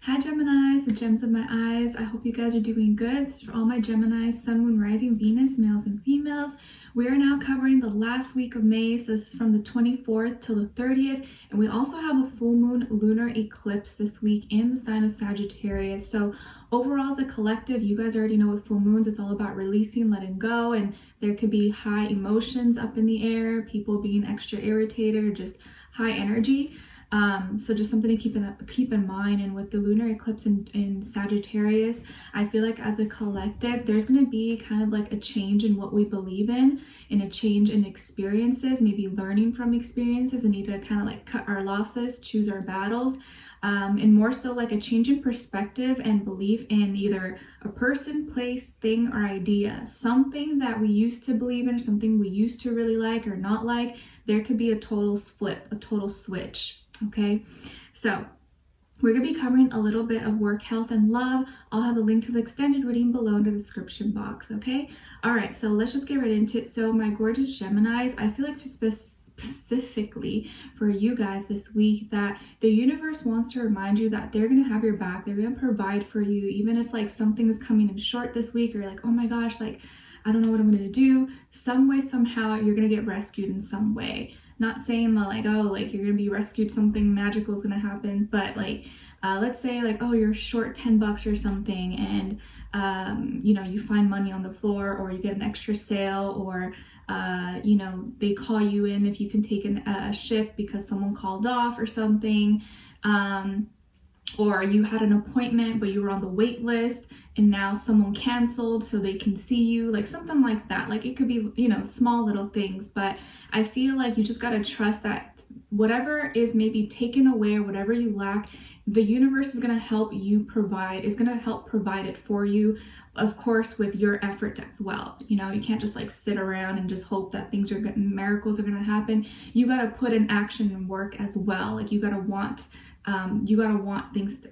Hi Geminis, the gems of my eyes. I hope you guys are doing good. This is for all my Geminis, Sun, Moon, Rising, Venus, males and females. We are now covering the last week of May, so this is from the 24th till the 30th, and we also have a full moon lunar eclipse this week in the sign of Sagittarius. So overall as a collective, you guys already know with full moons, it's all about releasing, letting go, and there could be high emotions up in the air, people being extra irritated or just high energy. So just something to keep in mind. And with the lunar eclipse in Sagittarius, I feel like as a collective, there's going to be kind of like a change in what we believe in and a change in experiences, maybe learning from experiences and need to kind of like cut our losses, choose our battles, and more so like a change in perspective and belief in either a person, place, thing, or idea. Something that we used to believe in or something we used to really like or not like, there could be a total flip, a total switch. Okay, so we're going to be covering a little bit of work, health, and love. I'll have a link to the extended reading below in the description box, okay? All right, so let's just get right into it. So my gorgeous Geminis, I feel like specifically for you guys this week that the universe wants to remind you that they're going to have your back. They're going to provide for you, even if like something is coming in short this week or you're like, oh my gosh, like I don't know what I'm going to do. Some way, somehow, you're going to get rescued in some way. Not saying that like, oh, like you're gonna be rescued, something magical is gonna happen, but like let's say like, oh, you're short $10 or something, and you know, you find money on the floor, or you get an extra sale, or you know, they call you in if you can take a shift because someone called off or something, or you had an appointment but you were on the wait list and now someone canceled so they can see you, like something like that. Like it could be, you know, small little things, but I feel like you just got to trust that whatever is maybe taken away or whatever you lack, the universe is going to help you provide, is going to help provide it for you, of course, with your effort as well. You know, you can't just like sit around and just hope that things are good, miracles are going to happen. You got to put in action and work as well. Like you got to want things,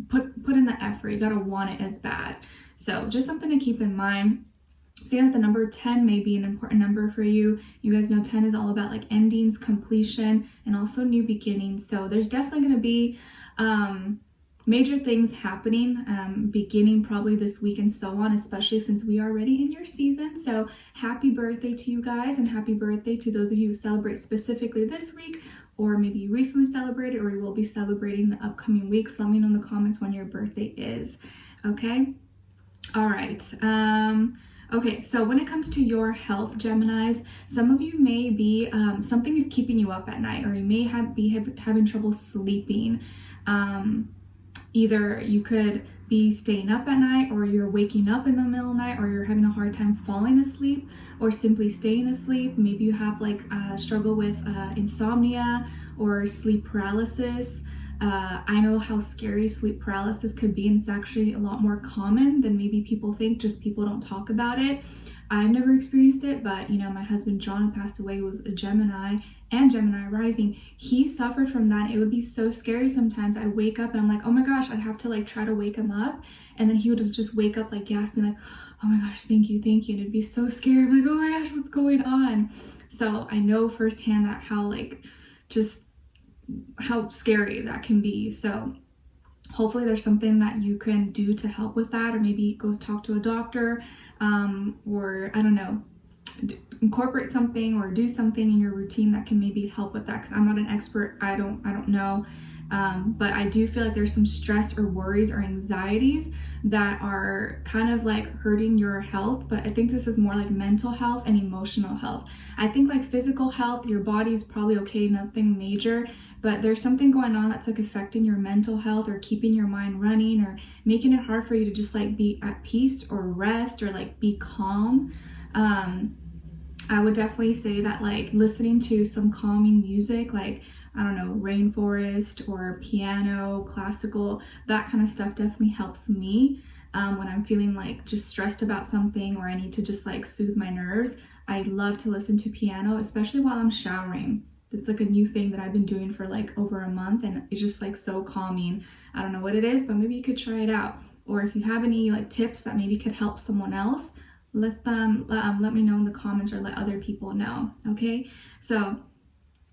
put in the effort. You got to want it as bad. So just something to keep in mind. Seeing that the number 10 may be an important number for you. You guys know 10 is all about like endings, completion, and also new beginnings. So there's definitely going to be major things happening, beginning probably this week and so on, especially since we are already in your season. So happy birthday to you guys, and happy birthday to those of you who celebrate specifically this week, or maybe you recently celebrated or you will be celebrating the upcoming weeks. Let me know in the comments when your birthday is. Okay. All right. Okay, so when it comes to your health, Geminis, some of you may be, something is keeping you up at night, or you may be having trouble sleeping. Either you could be staying up at night, or you're waking up in the middle of the night, or you're having a hard time falling asleep, or simply staying asleep. Maybe you have like struggle with insomnia or sleep paralysis. I know how scary sleep paralysis could be, and it's actually a lot more common than maybe people think, just people don't talk about it. I've never experienced it, but you know, my husband John, who passed away, was a Gemini and Gemini rising. He suffered from that. It would be so scary sometimes. I'd wake up and I'm like, oh my gosh, I'd have to like try to wake him up, and then he would just wake up like gasping like, oh my gosh, thank you, and it'd be so scary. I'm like, oh my gosh, what's going on? So I know firsthand that how scary that can be. So hopefully there's something that you can do to help with that, or maybe go talk to a doctor, or I don't know, incorporate something or do something in your routine that can maybe help with that, because I'm not an expert. I don't know, but I do feel like there's some stress or worries or anxieties that are kind of like hurting your health. But I think this is more like mental health and emotional health. I think like physical health, your body is probably okay, nothing major, but there's something going on that's like affecting your mental health, or keeping your mind running, or making it hard for you to just like be at peace or rest or like be calm. I would definitely say that like listening to some calming music, like I don't know, rainforest or piano, classical, that kind of stuff definitely helps me when I'm feeling like just stressed about something, or I need to just like soothe my nerves. I love to listen to piano, especially while I'm showering. It's like a new thing that I've been doing for like over a month, and it's just like so calming. I don't know what it is, but maybe you could try it out. Or if you have any like tips that maybe could help someone else, let me know in the comments, or let other people know. Okay, so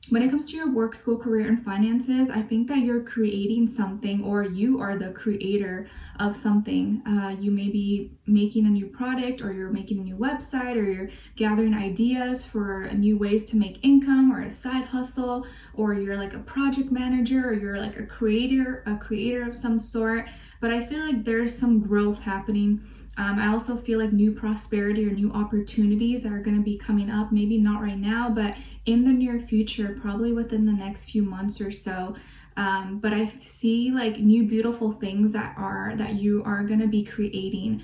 When it comes to your work, school, career, and finances, I think that you're creating something, or you are the creator of something. You may be making a new product, or you're making a new website, or you're gathering ideas for new ways to make income, or a side hustle, or you're like a project manager, or you're like a creator of some sort. But I feel like there's some growth happening. I also feel like new prosperity or new opportunities are going to be coming up, maybe not right now, but in the near future, probably within the next few months or so. But I see like new beautiful things that you are going to be creating.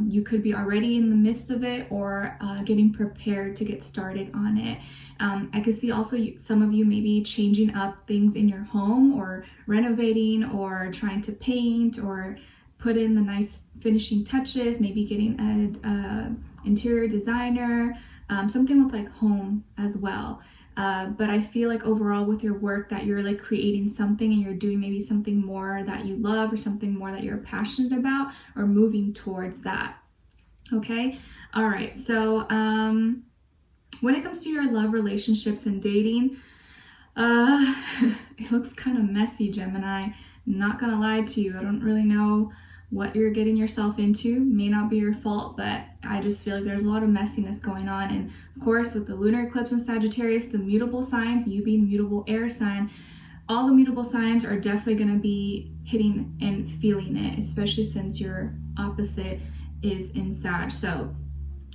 You could be already in the midst of it, or getting prepared to get started on it. I could see also some of you maybe changing up things in your home, or renovating, or trying to paint, or put in the nice finishing touches, maybe getting an interior designer, something with like home as well. But I feel like overall with your work that you're like creating something, and you're doing maybe something more that you love, or something more that you're passionate about, or moving towards that. Okay. All right. So when it comes to your love, relationships, and dating, it looks kind of messy, Gemini. Not gonna lie to you. I don't really know what you're getting yourself into. May not be your fault, but I just feel like there's a lot of messiness going on. And of course, with the lunar eclipse in Sagittarius, the mutable signs, you being mutable air sign, all the mutable signs are definitely going to be hitting and feeling it, especially since your opposite is in Sag. So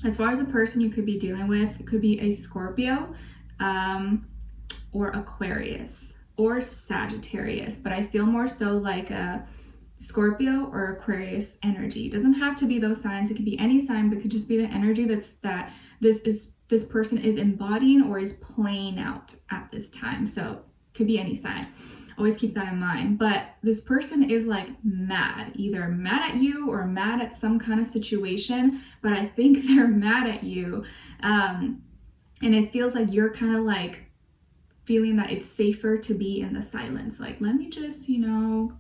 as far as a person you could be dealing with, it could be a Scorpio, or Aquarius, or Sagittarius, but I feel more so like a Scorpio or Aquarius energy. It doesn't have to be those signs. It could be any sign, but it could just be the energy that this person is embodying or is playing out at this time. So it could be any sign. Always keep that in mind. But this person is like mad, either mad at you or mad at some kind of situation. But I think they're mad at you, and it feels like you're kind of like feeling that it's safer to be in the silence. Like, let me just,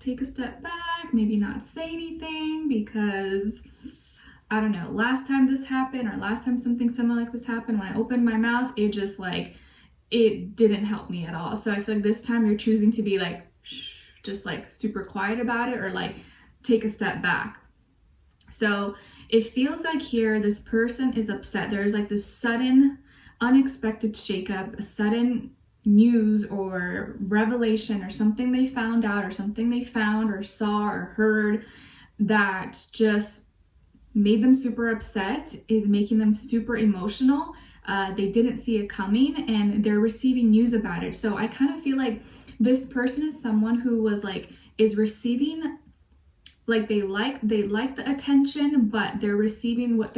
take a step back, maybe not say anything, because I don't know, last time this happened, or last time something similar like this happened, when I opened my mouth, it just like, it didn't help me at all. So I feel like this time you're choosing to be like, just like super quiet about it, or like take a step back. So it feels like here, this person is upset. There's like this sudden, unexpected shakeup, a sudden news or revelation, or something they found out, or something they found or saw or heard that just made them super upset, is making them super emotional. They didn't see it coming, and they're receiving news about it. So I kind of feel like this person is someone who was like, is receiving, like they like the attention, but what they're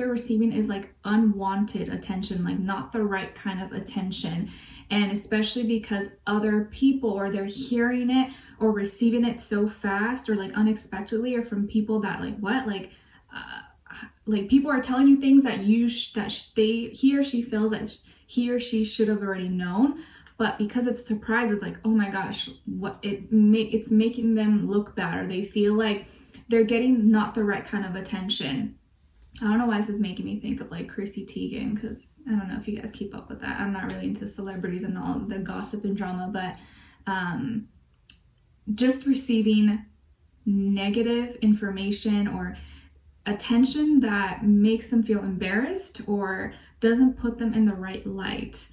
receiving is like unwanted attention, like not the right kind of attention. And especially because other people, or they're hearing it or receiving it so fast, or like unexpectedly, or from people that like, what, like people are telling you things that he or she feels that he or she should have already known. But because it's surprises, like, oh my gosh, it's making them look bad, or they feel like they're getting not the right kind of attention. I don't know why this is making me think of like Chrissy Teigen, because I don't know if you guys keep up with that. I'm not really into celebrities and all the gossip and drama, but just receiving negative information or attention that makes them feel embarrassed or doesn't put them in the right light.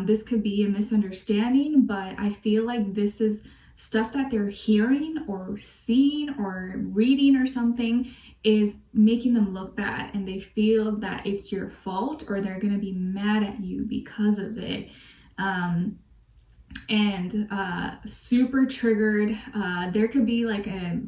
This could be a misunderstanding, but I feel like this is stuff that they're hearing or seeing or reading or something is making them look bad, and they feel that it's your fault, or they're going to be mad at you because of it. And super triggered. There could be like a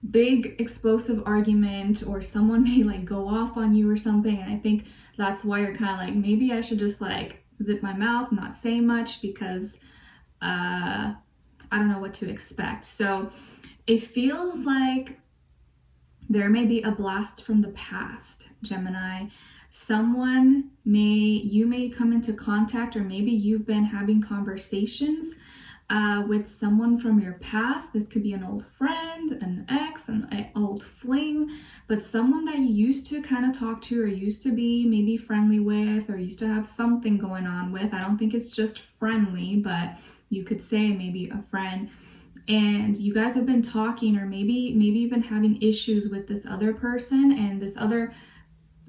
big explosive argument, or someone may like go off on you or something, and I think that's why you're kind of like, maybe I should just like zip my mouth, not say much, because I don't know what to expect. So it feels like there may be a blast from the past, Gemini. You may come into contact, or maybe you've been having conversations with someone from your past. This could be an old friend, an ex, an old fling, but someone that you used to kind of talk to or used to be maybe friendly with or used to have something going on with. I don't think it's just friendly, but you could say maybe a friend. And you guys have been talking, or maybe you've been having issues with this other person, and this other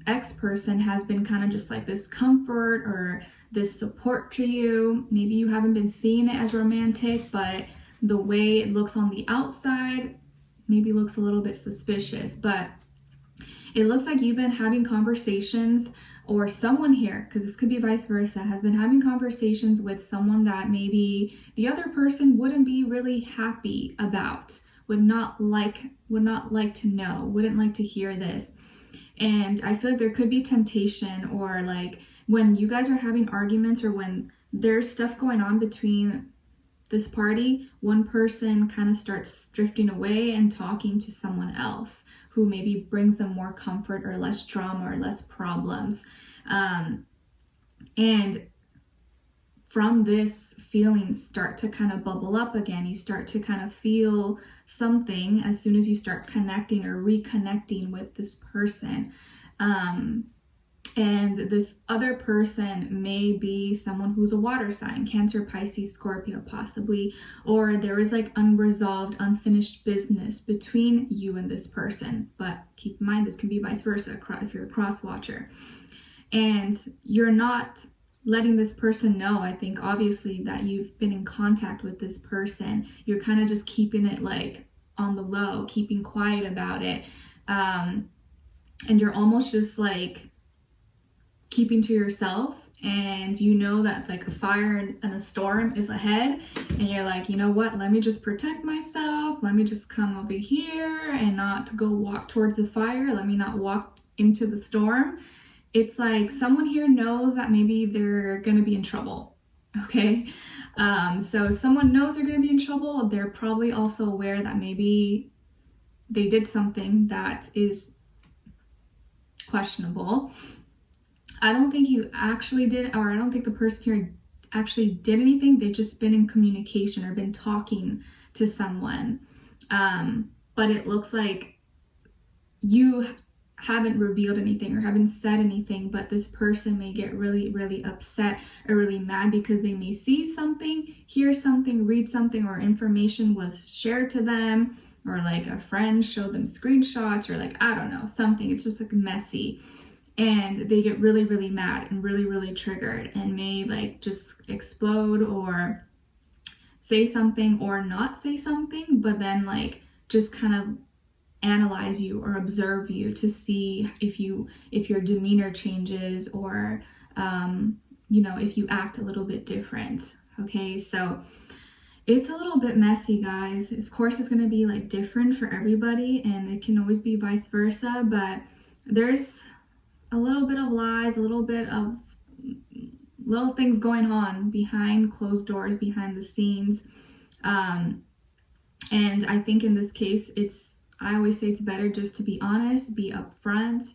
ex-person has been kind of just like this comfort or this support to you. Maybe you haven't been seeing it as romantic, but the way it looks on the outside maybe looks a little bit suspicious. But it looks like you've been having conversations, or someone here, because this could be vice versa, has been having conversations with someone that maybe the other person wouldn't be really happy about, would not like to know, wouldn't like to hear this. And I feel like there could be temptation, or like when you guys are having arguments, or when there's stuff going on between this party, one person kind of starts drifting away and talking to someone else who maybe brings them more comfort or less drama or less problems. And from this, feelings start to kind of bubble up again. You start to kind of feel something as soon as you start connecting or reconnecting with this person. And this other person may be someone who's a water sign, Cancer, Pisces, Scorpio possibly, or there is like unresolved, unfinished business between you and this person. But keep in mind, this can be vice versa if you're a crosswatcher. And you're not letting this person know, I think, obviously, that you've been in contact with this person. You're kind of just keeping it like on the low, keeping quiet about it. And you're almost just like keeping to yourself, and you know that like a fire and a storm is ahead, and you're like, you know what, let me just protect myself, let me just come over here and not go walk towards the fire, let me not walk into the storm. It's like someone here knows that maybe they're gonna be in trouble, okay? So if someone knows they're gonna be in trouble, they're probably also aware that maybe they did something that is questionable. I don't think you actually did, or I don't think the person here actually did anything. They've just been in communication or been talking to someone. But it looks like you haven't revealed anything or haven't said anything, but this person may get really, really upset or really mad because they may see something, hear something, read something, or information was shared to them, or like a friend showed them screenshots, or like, I don't know, something. It's just like messy. And they get really, really mad and really, really triggered, and may like just explode or say something or not say something, but then like just kind of analyze you or observe you to see if your demeanor changes, or if you act a little bit different. Okay, so it's a little bit messy, guys. Of course, it's going to be like different for everybody, and it can always be vice versa, but there's a little bit of lies, a little bit of little things going on behind closed doors, behind the scenes. And I think in this case, I always say it's better just to be honest, be upfront.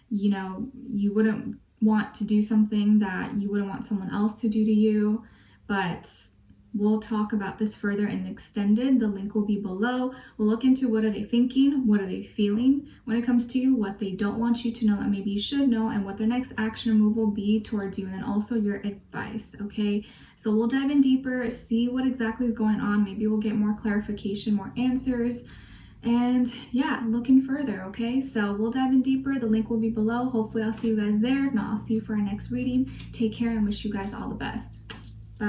You wouldn't want to do something that you wouldn't want someone else to do to you, but we'll talk about this further in extended. The link will be below. We'll look into what are they thinking, what are they feeling when it comes to you, what they don't want you to know that maybe you should know, and what their next action or move will be towards you, and then also your advice, okay? So we'll dive in deeper, see what exactly is going on. Maybe we'll get more clarification, more answers, and yeah, looking further, okay? So we'll dive in deeper. The link will be below. Hopefully I'll see you guys there. If not, I'll see you for our next reading. Take care and wish you guys all the best.